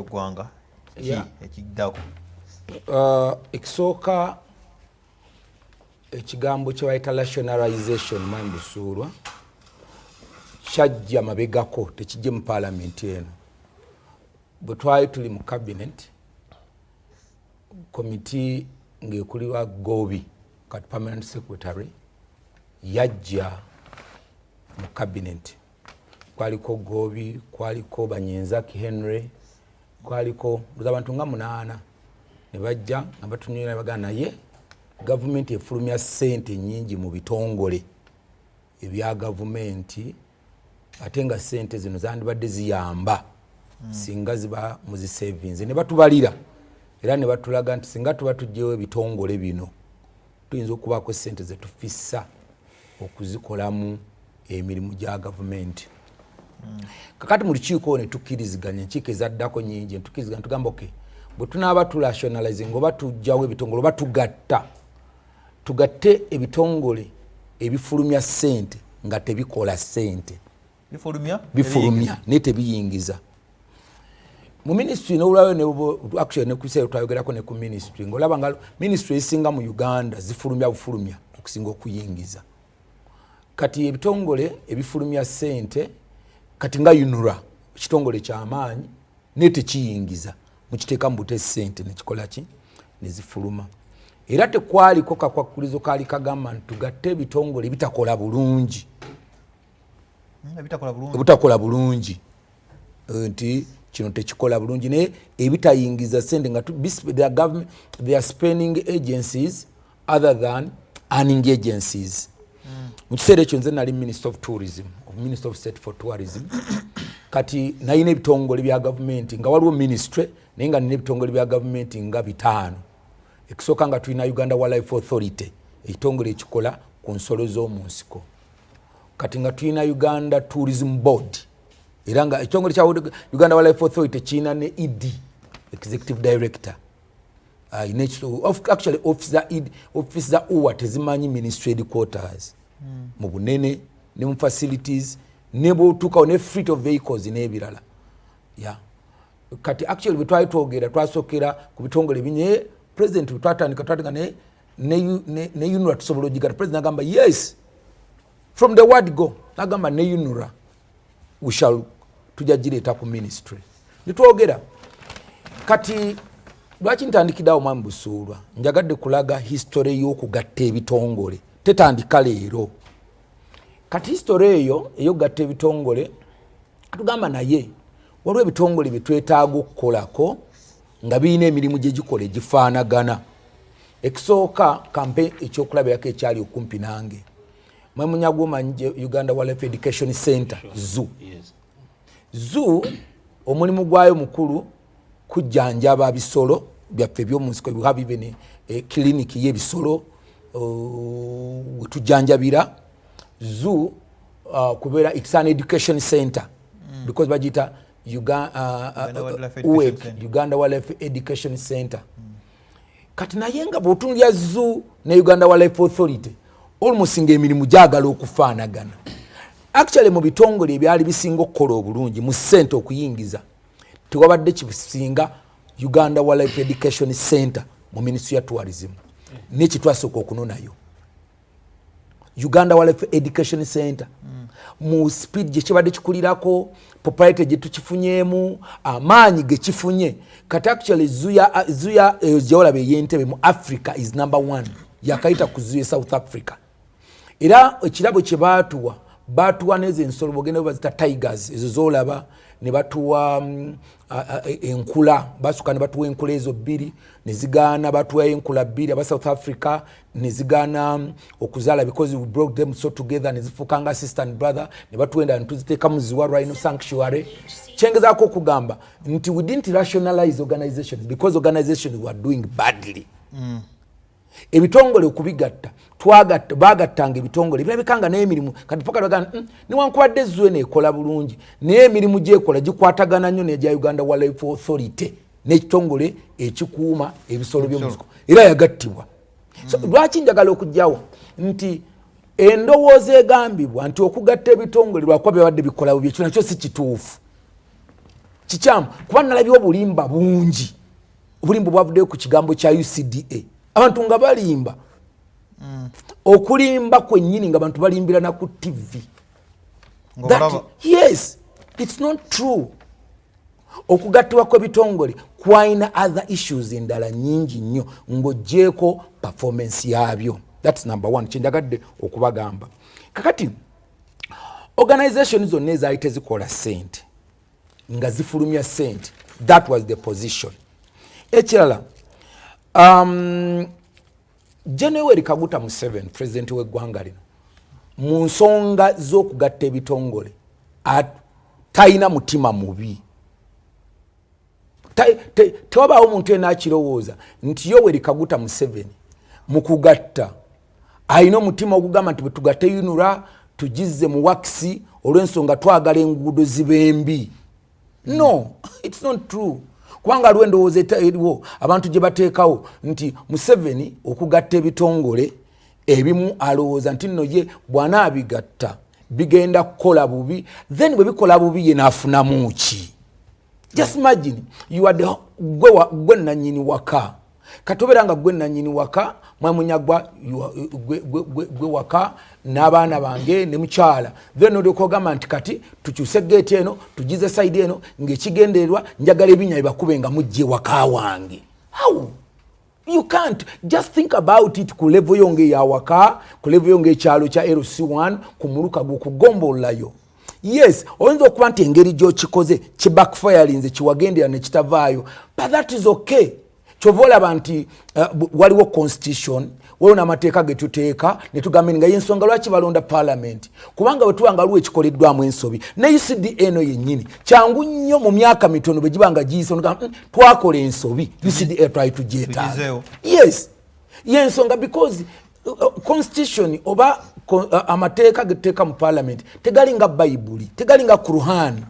gwanga ekiddako ekisooka ekigambo kye bayita rationalization mambusuulwa kyajja mabegako tekijje mu Parliament eno bwe twali tuli mu cabinet committee ng'ekulirwa Gobi kati permanent secretary yajja mu cabinet kwaliko Gobi kwaliko Banyenzaki Henry kwaliko abantu nga 8 ne bajja nga batunira bagana naye government efulumya sente nyingi mu bitongole ebya government ate nga sente zino zandibadde ziyamba singa ziba mu zi savings ne batubalira era ne batulaga nti singa tuba tujjewo ebitongole bino tuyinza okubaako sente ze tufissa okuzikolamu emirimu gya government kakati mu lukiiko ne tukkiriziganya enkiiko ezaddako nyingi tukkiriziganya tugamba okay bwe tunaaba turationalizing oba tujjawo ebitongole oba tugatte ebitongole ebifulumya sente nga tebikola sente bifulumya naye tebiyingiza mu ministry n'olwayo ne actually ne kuseera twayogerako ne ku ministry ng'olaba nga ministry esinga mu Uganda zifulumya bufulumya okusinga okuyingiza kati ebitongole ebifulumya sente kati nga UNRA ekitongole ky'amaanyi naye tekiyingiza mukiteeka mu bute sente nekikola ki nezifuluma era tekwaliko kakwakulizo kaali kagamba nti tugatte ebitongole ebitakola bulungi ebitakola bulungi nti kino tekikola bulungi naye ebitayingiza sente nga they are spending agencies other than earning agencies mu kiseera ekyo nze nali Minister of Tourism Minister of State for Tourism kati nalina ebitongole bya government nga waliwo ministry naye nga nina ebitongole bya government nga 5 ekisooka nga tulina Uganda Wildlife Authority ekitongole ekikola ku nsolo z'omunsiko kati nga tulina Uganda Tourism Board era nga ekitongole kya Uganda Wildlife Authority kiina ne ED Executive Director actually office za uwa tezimanyi ministry headquarters mu bunene ne mu facilities ne bwotuukawo ne fleet of vehicles n'ebirala kati actually bwe twali twogera twasokera ku bitongole binye president bwe twatandika ne UNRA tusobola ogigata president agamba yes from the word go agamba ne UNRA we shall tujja gireeta ku ministry nitwogera kati lwaki ntandikiddawo mwami Busuulwa njagadde kulaga history y'okugatta ebitongole tetandika leero kati history eyo gatta ebitongole tugamba naye waliwo ebitongole bye twetaaga okukolako nga birina emirimu gye gikola egifaanagana ekisooka kampe ekyokulabirako ekyali okumpi nange mwe munyago omanyi Uganda Wildlife Education Center zoo omulimu gwayo mukulu kujjanjaba bisolo byaffe by'omunsiko biha bibene kliniki y'ebisolo tujjanjabira zoo kubeera it's an education center because bagita Uganda Wildlife Education Center kati naye nga bw'otunulya zoo ne Uganda Wildlife Authority almost ng'emirimu gyagala okufaanagana actually mu bitongole ebyali bisinga okukola obulungi mu ssente okuyingiza tewabadde kisinga Uganda Wildlife Education Center mu Ministry ya Tourism n'ekitwasooka okunonayo Uganda Wildlife Education Center mu speed gye kibadde kikulirako propriety gye tukifunyeemu amaanyi ge kifunye kati actually zuya gyolaba ey'Entebbe mu Africa is number 1 yakayita ku zuya South Africa era ekirabo kye batuwa n'ezo ensolo bogenda bazita tigers ezo zolaba ne batuwa enkula basuka ne batuwa enkula ezo 2 ne zigaana batuwa enkula 2 aba South Africa ne zigaana okuzaala because we broke them so together ne zifukanga sister and brother ne batuwenda ntuziteeka mu ziwa rhino sanctuary kyengezaako okugamba nti we didn't rationalize organizations because organizations were doing badly ebitongole okubigatta bagattanga ebitongole birabikanga n'emirimu kati poka bagana niwankubadde zuwe neekola bulungi naye emirimu gyekola gikwatagana nnyo n'egya Uganda Wildlife Authority n'ekitongole ekikuuma ebisolo by'omunsiko era yagattibwa so lwaki njagala okugyawo nti endowooza egambibwa nti okugatta ebitongole lwakuba byabadde bikola bubye ekyo nakyo si kituufu kikyamu kuba nalabye obulimba bungi obulimba obwavuddeyo ku kigambo kya UCDA abantu nga balimba okulimba kwennyini nga bantu balimbira na ku TV yes it's not true okugattibwa kw'ebitongole kwalina other issues endala nyingi nnyo ng'oggyeko performance yabyo. That's number one kyenjagadde okubagamba. Kakati organization zonna ezaali tezikola ssente nga zifulumya ssente, that was the position. Ekirala January Kaguta Museveni president w'eggwanga lino mu nsonga z'okugatta ebitongole talina mutima mubi. Tewabaawo omuntu yenna akirowooza nti Yoweri Kaguta Museveni mu kugatta alina omutima ogugamba nti bwe tugatte yunura tugizze mu wakisi olw'ensonga twagala enguudo zibembi. No, it's not true. Kubanga lw'endowooza eriwo abantu gye bateekawo nti Museveni okugatta ebitongole ebimu alowooza nti nno ye bw'anaabigatta bigenda kukola bubi, then bwe bikola bubi ye naafunamu ki? Just imagine you are the gwe nannyini waka katobera nga gwe nannyini waka mwamunyagwa gwe waka n'abaana bange ne mukyala, then odokogamba nti kati tukyuse gate eno tugize side eno ng'ekigendererwa njagala ebinya bibakube nga mujje waka wange. How? You can't. Just think about it ku level yonge ya waka, ku level yonge ekyalo kya LC1 ku muluka gwokugombolayo. Yes, oyinza okuba nti engeri gy'okikoze kibackfirinze kiwagendera ne kitavaayo, but that is okay. Kyova olaba nti waliwo constitution, waliwo n'amateeka ge tuteeka ne tugamba nga y'ensonga lwaki balonda parliament, kubanga bwe tuba nga luwa ekikoleddwamu ensobi. Ne UCDA eno yennyini kyangu nnyo mu myaka mitono bwe giba nga giyise twakola ensobi UCDA twali tugyetaaga. Yes, y'ensonga because constitution oba amateeka getuteeka mu parliament tegali nga Bayibuli, tegali nga Quran.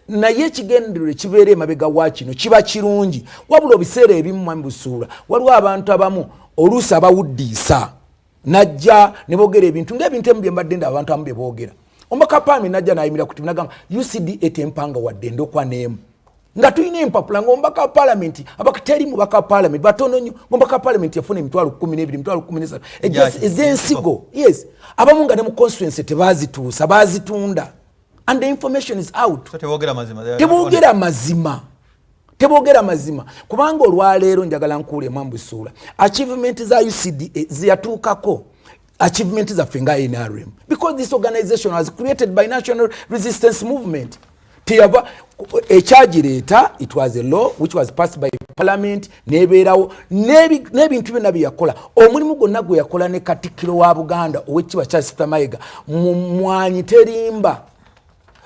Naye ekigendererwa ekibeera emabega wa kino kiba kirungi, wabula ebiseera ebimu mbusuula waliwo abantu abamu oluusi abawuddiisa najja ne boogera ebintu ng'ebintu emu bye mbadde ndaba abantu abamu bye boogera. Omubaka Pami najja n'ayimira ku TV n'agamba UCDA tempanga wadde endokwa n'emu nga tulina empapula ng'omubaka Parliament abakateri mubaka Parliament batono nnyo ng'omubaka Parliament yafuna emitwalo 12 emitwalo 13 ez'ensigo. Yes, abamu nga ne mu constituency tebaazituusa baazitunda. And the information is out. So tebogera mazima. Kubanga olwaleero njagala nkuule mambusuula. Achievement za UCDA ziyatuukako. Achievement za fenga NRM. Because this organization was created by National Resistance Movement. Tiyaba ekyagireta, it was a law which was passed by Parliament nebeerawo n'ebintu byonna bye yakola. Omulimu gwonna gwe yakola ne Katikkiro wa Buganda ow'ekitiibwa Charles Mayiga mwanyi terimba.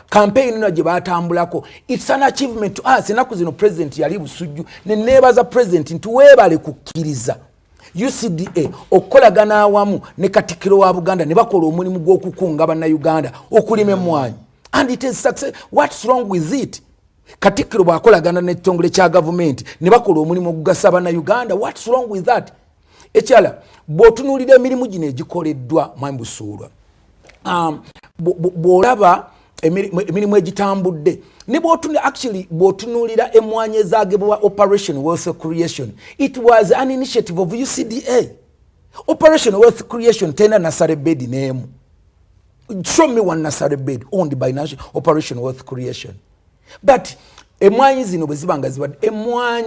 Campaign ino gye batambulako, it's an achievement to us. Enaku zino president yali busujju ne neebaza president nti weebale kukkiriza UCDA okukolagana awamu ne Katikkiro wa Buganda ne bakola omulimu gw'okukunga bannayuganda okulima emmwanyi. And it is success. What's wrong with it? Katikkiro bw'akolagana n'ekitongole kya gavumenti ne bakola omulimu ogugasa bannayuganda. What's wrong with that? Ekyala bw'otunuulira emirimu gino egikoleddwa mwambusuulwa, bw'olaba emirimu egitambudde ne bw'otunuulira emmwanyi ezaagebwa Operation Wealth Creation, it was an initiative of UCDA. Operation Wealth Creation tena nasare bed n'emu. Show me one nasare bed owned by Operation Wealth Creation. But emmwanyi zino bwe ziba nga zibadde emmwanyi